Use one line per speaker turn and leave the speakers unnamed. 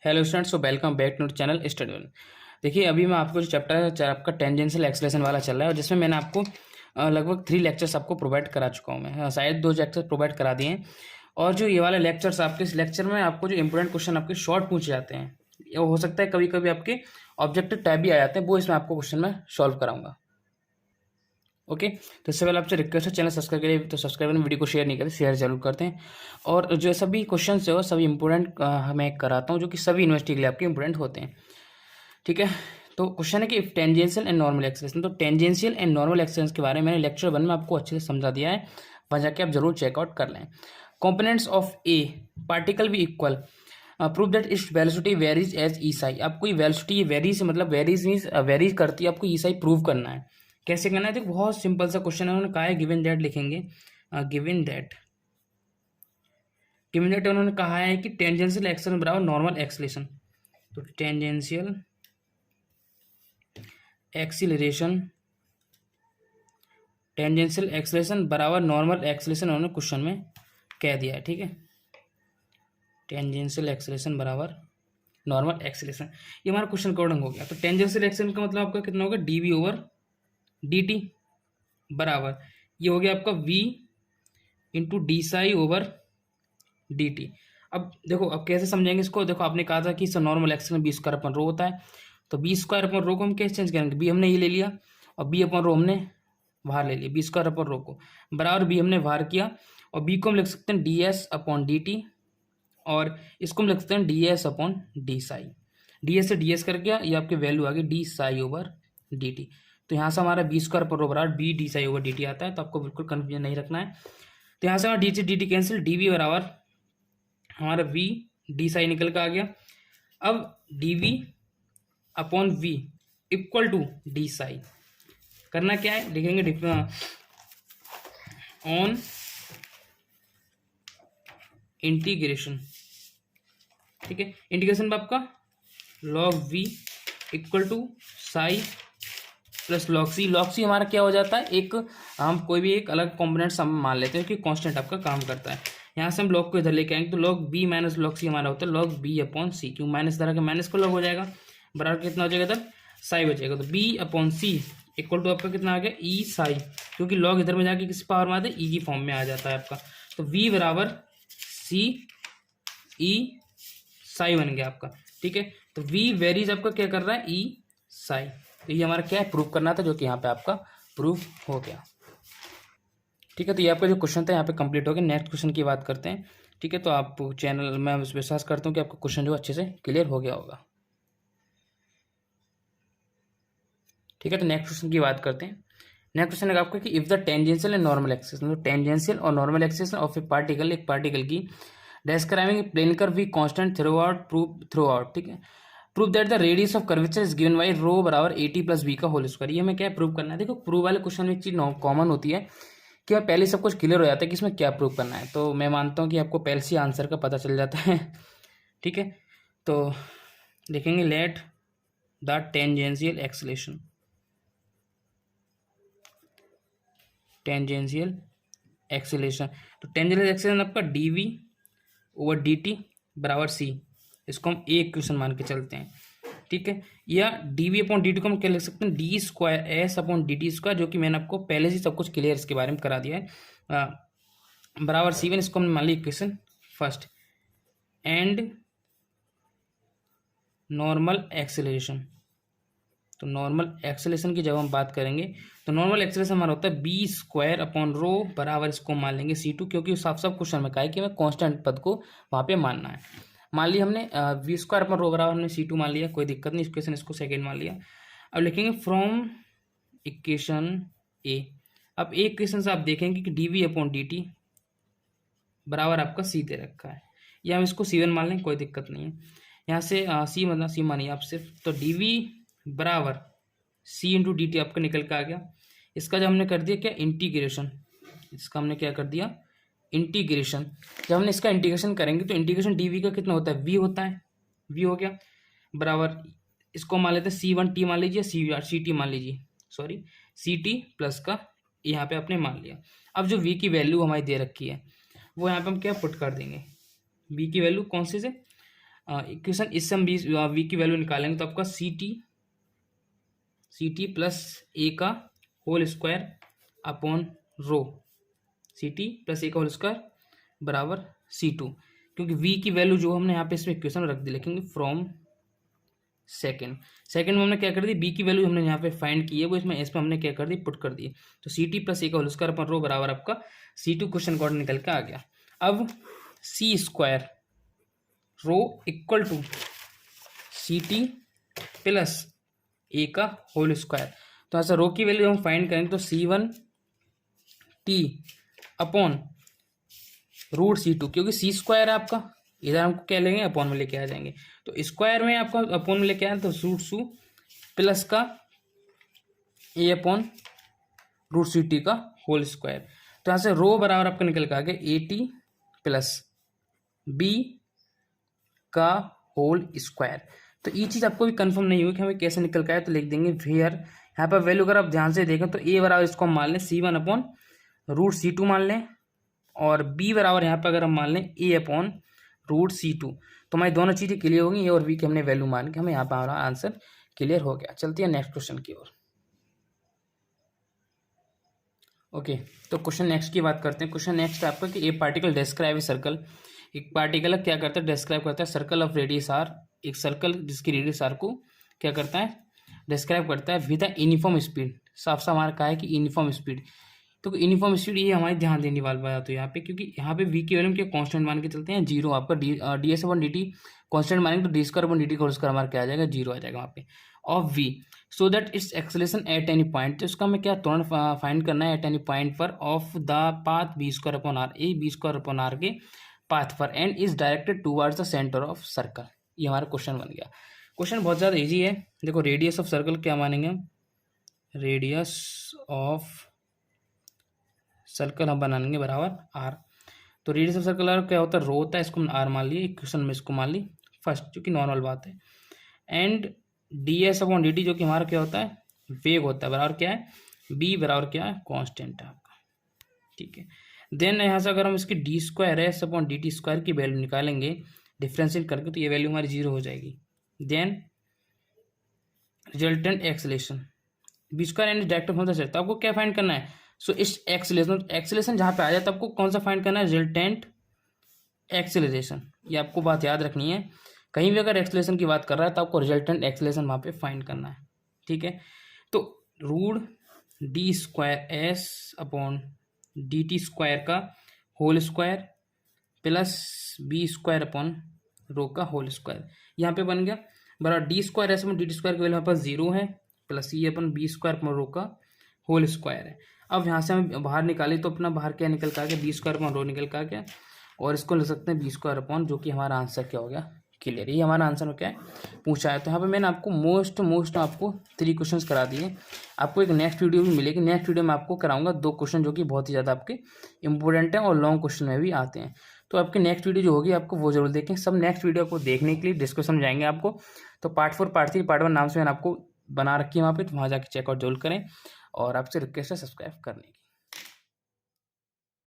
Hello students, welcome back to channel study one. देखिए, अभी मैं आपको जो चैप्टर है आपका टेंजेंशियल एक्सलेशन वाला चल रहा है और जिसमें मैंने आपको लगभग 3 लेक्चर्स आपको प्रोवाइड करा चुका हूँ। मैं शायद 2 लेक्चर प्रोवाइड करा दिए हैं। और जो ये वाले लेक्चर्स आपके इस लेक्चर में आपको जो इंपॉर्टेंट क्वेश्चन आपके शॉर्ट पूछे जाते हैं, ये हो सकता है कभी कभी आपके ऑब्जेक्टिव टाइप भी आ जाते हैं, वो इसमें आपको क्वेश्चन में सॉल्व कराऊंगा। ओके, तो इससे पहले आपसे रिक्वेस्ट है, चैनल सब्सक्राइब करिए तो सब्सक्राइब करें, वीडियो को शेयर नहीं करें, शेयर जरूर करते हैं। और जो सभी क्वेश्चन है वो सभी इंपॉर्टेंट मैं कराता हूँ, जो कि सभी यूनिवर्सिटी के लिए आपके इंपॉर्टेंट होते हैं। ठीक है, तो क्वेश्चन है कि if tangential and normal acceleration, तो टेंजेंशियल एंड नॉर्मल एक्सेलेरेशन के बारे में मैंने लेक्चर 1 में आपको अच्छे से समझा दिया है, वहाँ जाके आप जरूर चेकआउट कर लें। कंपोनेंट्स ऑफ ए पार्टिकल भी equal, prove that its velocity varies as e psi. आपको ये वेलोसिटी वेरीज मतलब वेरीज मीन्स वेरीज करती है, आपको ई साई प्रूव करना है। कैसे करना है? देखो, बहुत सिंपल सा क्वेश्चन है। उन्होंने कहा है गिवन दैट लिखेंगे, गिवन दैट उन्होंने कहा है कि टेंजेंशियल एक्सेलेरेशन बराबर नॉर्मल एक्सेलेरेशन। तो टेंजेंशियल एक्सेलेरेशन बराबर नॉर्मल एक्सेलेरेशन उन्होंने क्वेश्चन में कह दिया है। ठीक है, टेंजेंशियल एक्सेलेरेशन बराबर नॉर्मल एक्सेलेरेशन, ये हमारा क्वेश्चन कोडिंग हो गया। तो टेंजेंशियल एक्सेलेरेशन का मतलब आपका कितना होगा? डीवी ओवर डी टी बराबर ये हो गया आपका v into d psi over d t. अब देखो, अब कैसे समझेंगे इसको? देखो, आपने कहा था कि इसका normal acceleration b square upon rho होता है, तो बी स्क्वायर अपन रो को हम कैसे चेंज करेंगे? बी हमने ये ले लिया और बी अपन रो हमने बाहर ले लिया, बी स्क्वायर अपन रो को बराबर बी हमने बाहर किया, और बी को हम लिख सकते हैं d s upon d t, और इसको हम लिख सकते हैं d s upon d psi. D s से डी एस कर गया, ये आपकी वैल्यू आ गई d psi over d t. तो यहाँ से हमारा बी स्क्वायर पर रो बराबर b d psi over d t आता है, तो आपको बिल्कुल कन्फ्यूजन नहीं रखना है। तो यहाँ से हमारा डी से d t cancel, d v बराबर हमारा वी डी साई निकल का आ गया। अब d v upon v equal to d psi करना क्या है? लिखेंगे ऑन इंटीग्रेशन। ठीक है, इंटीग्रेशन में आपका log v equal to psi plus log c. Log c हमारा क्या हो जाता है? एक हम कोई भी एक अलग कॉम्पोनेंट हम मान लेते हैं कि कांस्टेंट आपका काम करता है। यहाँ से हम लॉग को इधर लेके आएंगे, तो log B minus log c हमारा होता है लॉग बी अपॉन सी। क्यों? माइनस तरह का माइनस को लॉग हो जाएगा, बराबर कितना हो जाएगा इधर? साई बचेगा। तो b upon c equal to आपका कितना आ गया? ई साई, क्योंकि लॉग इधर में जाके किस पावर में आता है? ई की फॉर्म में आ जाता है आपका। तो वी बराबर सी ई साई बन गया आपका। ठीक है, तो वी वेरीज आपका क्या कर रहा है? ई साई। तो ये हमारा क्या है? प्रूव करना था, जो कि यहाँ पे आपका प्रूव हो गया। ठीक है, तो ये आपका जो क्वेश्चन था यहाँ पे कंप्लीट हो गया। नेक्स्ट क्वेश्चन की बात करते हैं। ठीक है, तो आप चैनल मैं विश्वास करता हूँ कि आपका क्वेश्चन जो अच्छे से क्लियर हो गया होगा। ठीक है, तो नेक्स्ट क्वेश्चन की बात करते हैं। नेक्स्ट क्वेश्चन है आपका कि if the tangential and normal acceleration, तो टेंजेंशियल और normal acceleration of a particle, एक पार्टिकल की describing plane curve v constant throughout. ठीक है, prove that the radius of curvature is given by rho बराबर ए टी प्लस बी का whole square. ये हमें क्या प्रूव करना है? देखो, प्रूव वाले क्वेश्चन में एक चीज कॉमन होती है कि आप पहले सब कुछ क्लियर हो जाता है कि इसमें क्या प्रूव करना है। तो मैं मानता हूँ कि आपको पहले से आंसर का पता चल जाता है। ठीक है, तो लिखेंगे let the tangential acceleration, tangential acceleration. तो टेंजेंशियल एक्सेलेरेशन आपका d v over d t बराबर सी, इसको हम एक क्वेश्चन मान के चलते हैं। ठीक है, या d v upon d t को हम क्या लिख सकते हैं? D square s upon d t square, जो कि मैंने आपको पहले से सब कुछ क्लियर इसके बारे में करा दिया है, बराबर सी वन। इसको हम मान लिया equation first. And normal acceleration, तो नॉर्मल एक्सेलरेशन की जब हम बात करेंगे तो नॉर्मल एक्सेलरेशन हमारा होता है बी स्क्वायर अपॉन रो बराबर इसको मान लेंगे सी टू, क्योंकि साफ साफ क्वेश्चन में कहा है कि हमें कांस्टेंट पद को वहाँ पे मानना है। मान लिया हमने वी स्क्वायर अपॉन रो बराबर हमने सी टू मान लिया, कोई दिक्कत नहीं, इक्वेशन इसको सेकेंड मान लिया। अब लिखेंगे फ्रॉम इक्वेशन ए। अब एक क्वेश्चन से आप देखेंगे कि d v upon d t बराबर आपका सी दे रखा है, या हम इसको सी वन मान लें, कोई दिक्कत नहीं है। यहाँ से सी मतलब सी मानिए आप सिर्फ, तो डी वी बराबर सी इंटू डी टी आपका निकल के आ गया। इसका जब हमने कर दिया क्या? इंटीग्रेशन। इसका हमने क्या कर दिया? इंटीग्रेशन। जब हमने इसका इंटीग्रेशन करेंगे तो इंटीग्रेशन डी वी का कितना होता है? वी होता है, वी हो गया बराबर इसको मान लेते हैं सी वन टी मान लीजिए, सी टी मान लीजिए, सॉरी सी टी प्लस का यहाँ पे आपने मान लिया। अब जो वी की वैल्यू हमारी दे रखी है वो यहाँ पे हम क्या पुट कर देंगे? वी की वैल्यू कौन सी से? इक्वेशन इससे हम वी की वैल्यू निकालेंगे तो आपका सी टी प्लस ए का whole square upon rho, c t plus a का होल स्क्वायर बराबर C2, क्योंकि v की वैल्यू जो हमने यहाँ पे इसमें इक्वेशन में रख दी, लिखेंगे फ्रॉम सेकंड में हमने क्या कर दी, b की वैल्यू हमने यहाँ पे फाइंड की है, वो इसमें हमने क्या कर दी, पुट कर दी। तो सी टी प्लस ए का होल स्क्वायर अपॉन रो बराबर आपका C2 क्वेश्चन कोड निकल के आ गया। अब c square rho equal to c t plus a का होल स्क्वायर, तो ऐसा रो की वैल्यू हम फाइंड करेंगे तो C1 T upon root C2, क्योंकि सी स्क्वायर है आपका, इधर हमको क्या लेंगे, अपॉन में लेके आ जाएंगे, तो स्क्वायर में आपका अपॉन में लेके आए तो रूट सू प्लस का ए अपॉन रूट सी टी का होल स्क्वायर। तो यहाँ से रो बराबर आपका निकल के आ गया ए टी प्लस बी का होल स्क्वायर। तो ये चीज़ आपको भी कंफर्म नहीं हुई कि हमें कैसे निकल के आए, तो लिख देंगे वेयर, यहाँ पर वैल्यू अगर आप ध्यान से देखें तो ए बराबर इसको हम मान लें C1 अपॉन रूट C2 मान लें, और बी बराबर यहाँ पर अगर हम मान लें ए अपॉन रूट C2, तो हमारी दोनों चीज़ें क्लियर होंगी, ए और बी की हमने वैल्यू मान के हमें यहाँ पर हमारा आंसर क्लियर हो गया। चलती है नेक्स्ट क्वेश्चन की ओर। ओके, तो क्वेश्चन नेक्स्ट की बात करते हैं। क्वेश्चन नेक्स्ट है आपका कि ए पार्टिकल डिस्क्राइब ए सर्कल, एक पार्टिकल क्या करता है, डिस्क्राइब करता है सर्कल ऑफ रेडियस आर, एक सर्कल जिसकी रेडियस आर को क्या करता है, डिस्क्राइब करता है विद अ यूनिफॉर्म स्पीड। साफ साफ हमारा कहा है कि यूनिफॉर्म स्पीड, तो यूनिफॉर्म स्पीड ये हमारी ध्यान देने वाली बात है यहाँ पे, क्योंकि यहाँ पे वी की वैल्यू क्या कांस्टेंट मान के चलते हैं, जीरो। आपका d s upon d t constant मानेंगे तो d square upon d t का होल स्क्वायर हमारा क्या आ जाएगा, जीरो आ जाएगा वहाँ पे, of v, so that its acceleration at any point. तो इसका हमें क्या तुरंत फाइंड करना है, एट एनी पॉइंट पर of the path b square upon r, a b square upon r के पाथ पर, and is directed towards the centre of circle. ये हमारा क्वेश्चन बन गया। क्वेश्चन बहुत ज़्यादा ईजी है। देखो रेडियस ऑफ सर्कल क्या मानेंगे हम, रेडियस ऑफ सर्कल हम बनाएंगे बराबर आर। तो रेडियस ऑफ सर्कल क्या होता है, रो होता है, इसको आर मान लिए, इक्वेशन में इसको मान ली फर्स्ट, क्योंकि नॉर्मल बात है। And D s upon d T जो कि हमारा क्या होता है, वेग होता है, बराबर क्या है, बी बराबर क्या है, कांस्टेंट है आपका, ठीक है। देन यहाँ से अगर हम इसकी d square s upon d t square की वैल्यू निकालेंगे डिफरेंशिएट करके, तो ये वैल्यू हमारी जीरो हो जाएगी। Then resultant acceleration b square and direct from the centre, तो आपको क्या फाइंड करना है, सो इस एक्सेलेरेशन जहाँ पे आ जाए तो आपको कौन सा फाइंड करना है, रिजल्टेंट एक्सेलरेशन। ये आपको बात याद रखनी है, कहीं भी अगर एक्सेलरेशन की बात कर रहा है तो आपको रिजल्टेंट एक्सेलरेशन वहाँ पे फाइंड करना है, ठीक है। तो root d square s upon d t square का whole square plus b square upon rho का होल स्क्वायर, यहाँ पे बन गया बराबर d square s upon d t square की वैल्यू हमारे पास जीरो है, प्लस ये upon b square upon rho का होल स्क्वायर है। अब यहाँ से हम बाहर निकाले तो अपना बाहर क्या निकल का गया, बी स्क्वायर अपॉन रो निकल का गया, और इसको लिख सकते हैं बी स्क्वायर अपॉन, जो कि हमारा आंसर क्या हो गया, क्लियर। ये हमारा आंसर में क्या है पूछा है। तो यहाँ पे मैंने आपको मोस्ट आपको 3 क्वेश्चंस करा दिए। आपको एक नेक्स्ट वीडियो भी मिलेगी, नेक्स्ट वीडियो में आपको कराऊंगा 2 क्वेश्चन जो कि बहुत ही ज़्यादा आपके इंपॉर्टेंट हैं और लॉन्ग क्वेश्चन में भी आते हैं। तो आपकी नेक्स्ट वीडियो जो होगी आपको वो जरूर देखें। सब नेक्स्ट वीडियो को देखने के लिए डिस्कशन में जाएंगे आपको, तो पार्ट 4 पार्ट 3 पार्ट 1 नाम से मैंने आपको बना रखी है वहाँ पे, तो वहाँ जाके चेकआउट जरूर करें, और आपसे रिक्वेस्ट है सब्सक्राइब करने की।